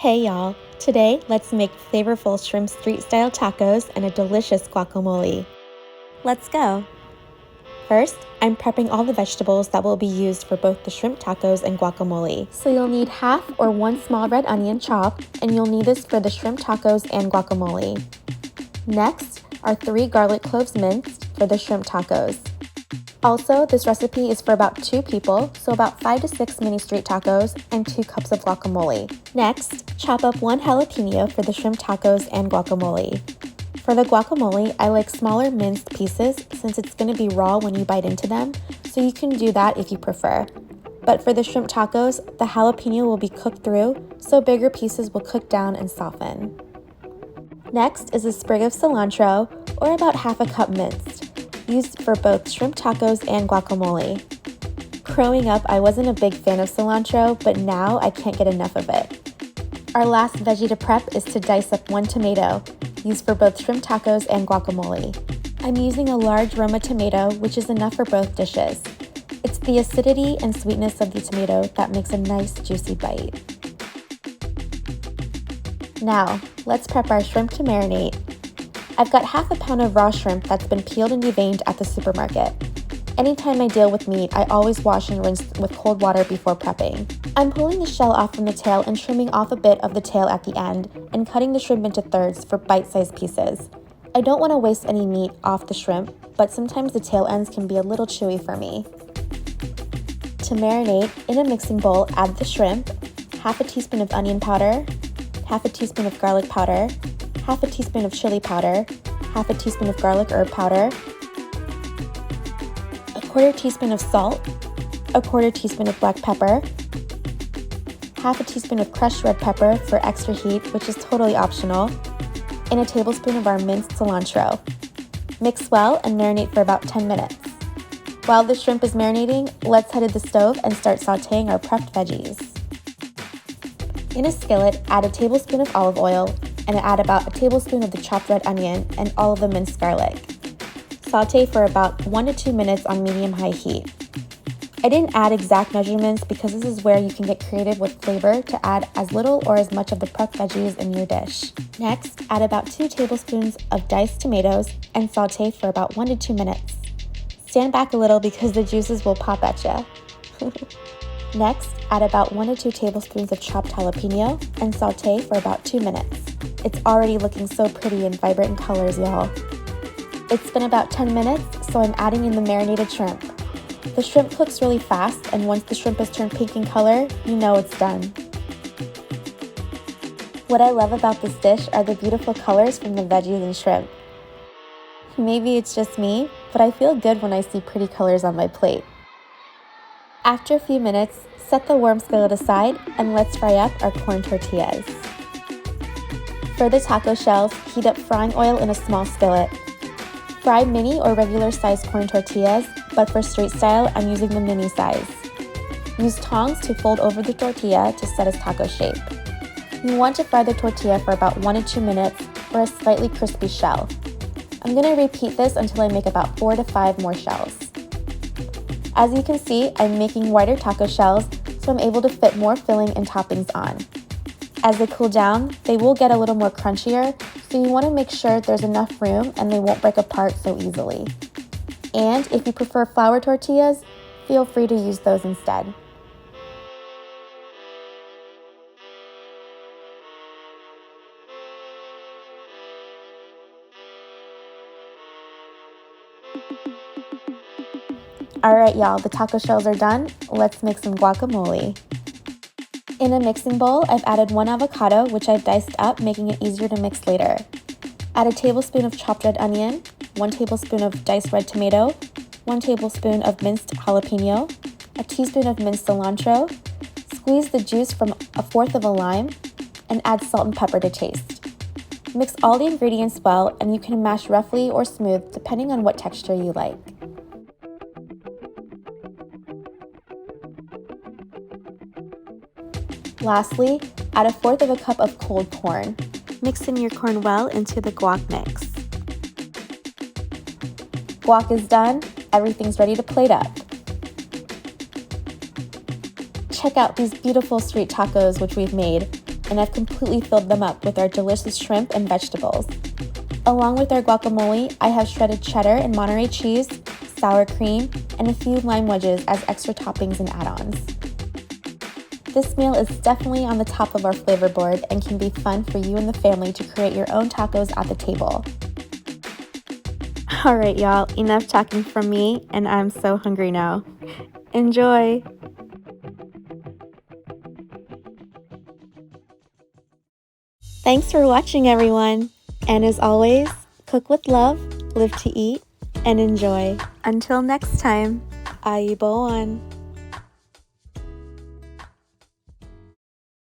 Hey y'all! Today, let's make flavorful shrimp street-style tacos and a delicious guacamole. Let's go! First, I'm prepping all the vegetables that will be used for both the shrimp tacos and guacamole. So you'll need half or one small red onion chopped, and you'll need this for the shrimp tacos and guacamole. Next are 3 garlic cloves minced for the shrimp tacos. Also, this recipe is for about 2 people, so about 5 to 6 mini street tacos and 2 cups of guacamole. Next, chop up 1 jalapeno for the shrimp tacos and guacamole. For the guacamole, I like smaller minced pieces since it's going to be raw when you bite into them, so you can do that if you prefer. But for the shrimp tacos, the jalapeno will be cooked through, so bigger pieces will cook down and soften. Next is a sprig of cilantro, or about half a cup minced, used for both shrimp tacos and guacamole. Growing up, I wasn't a big fan of cilantro, but now I can't get enough of it. Our last veggie to prep is to dice up 1 tomato, used for both shrimp tacos and guacamole. I'm using a large Roma tomato, which is enough for both dishes. It's the acidity and sweetness of the tomato that makes a nice juicy bite. Now, let's prep our shrimp to marinate. I've got half a pound of raw shrimp that's been peeled and deveined at the supermarket. Anytime I deal with meat, I always wash and rinse with cold water before prepping. I'm pulling the shell off from the tail and trimming off a bit of the tail at the end and cutting the shrimp into thirds for bite-sized pieces. I don't want to waste any meat off the shrimp, but sometimes the tail ends can be a little chewy for me. To marinate, in a mixing bowl, add the shrimp, half a teaspoon of onion powder, half a teaspoon of garlic powder, half a teaspoon of chili powder, half a teaspoon of garlic herb powder, a quarter teaspoon of salt, a quarter teaspoon of black pepper, half a teaspoon of crushed red pepper for extra heat, which is totally optional, and a tablespoon of our minced cilantro. Mix well and marinate for about 10 minutes. While the shrimp is marinating, let's head to the stove and start sauteing our prepped veggies. In a skillet, add a tablespoon of olive oil and add about a tablespoon of the chopped red onion and all of the minced garlic. Saute for about 1 to 2 minutes on medium-high heat. I didn't add exact measurements because this is where you can get creative with flavor to add as little or as much of the prepped veggies in your dish. Next, add about 2 tablespoons of diced tomatoes and saute for about 1 to 2 minutes. Stand back a little because the juices will pop at you. Next, add about 1 to 2 tablespoons of chopped jalapeno and saute for about 2 minutes. It's already looking so pretty and vibrant in colors, y'all. It's been about 10 minutes, so I'm adding in the marinated shrimp. The shrimp cooks really fast, and once the shrimp has turned pink in color, you know it's done. What I love about this dish are the beautiful colors from the veggies and shrimp. Maybe it's just me, but I feel good when I see pretty colors on my plate. After a few minutes, set the warm skillet aside and let's fry up our corn tortillas. For the taco shells, heat up frying oil in a small skillet. Fry mini or regular sized corn tortillas, but for street style, I'm using the mini size. Use tongs to fold over the tortilla to set a taco shape. You want to fry the tortilla for about 1 to 2 minutes for a slightly crispy shell. I'm going to repeat this until I make about 4 to 5 more shells. As you can see, I'm making wider taco shells, so I'm able to fit more filling and toppings on. As they cool down, they will get a little more crunchier, so you want to make sure there's enough room and they won't break apart so easily. And if you prefer flour tortillas, feel free to use those instead. Alright y'all, the taco shells are done. Let's make some guacamole. In a mixing bowl, I've added 1 avocado, which I've diced up, making it easier to mix later. Add a tablespoon of chopped red onion, 1 tablespoon of diced red tomato, 1 tablespoon of minced jalapeno, a teaspoon of minced cilantro, squeeze the juice from 1/4 of a lime, and add salt and pepper to taste. Mix all the ingredients well, and you can mash roughly or smooth depending on what texture you like. Lastly, add 1/4 of a cup of cold corn. Mix in your corn well into the guac mix. Guac is done, everything's ready to plate up. Check out these beautiful street tacos which we've made. and I've completely filled them up with our delicious shrimp and vegetables. Along with our guacamole, I have shredded cheddar and Monterey cheese, sour cream, and a few lime wedges as extra toppings and add-ons. This meal is definitely on the top of our flavor board and can be fun for you and the family to create your own tacos at the table. Alright y'all, enough talking from me, and I'm so hungry now. Enjoy! Thanks for watching, everyone! And as always, cook with love, live to eat, and enjoy. Until next time, Ayubowan.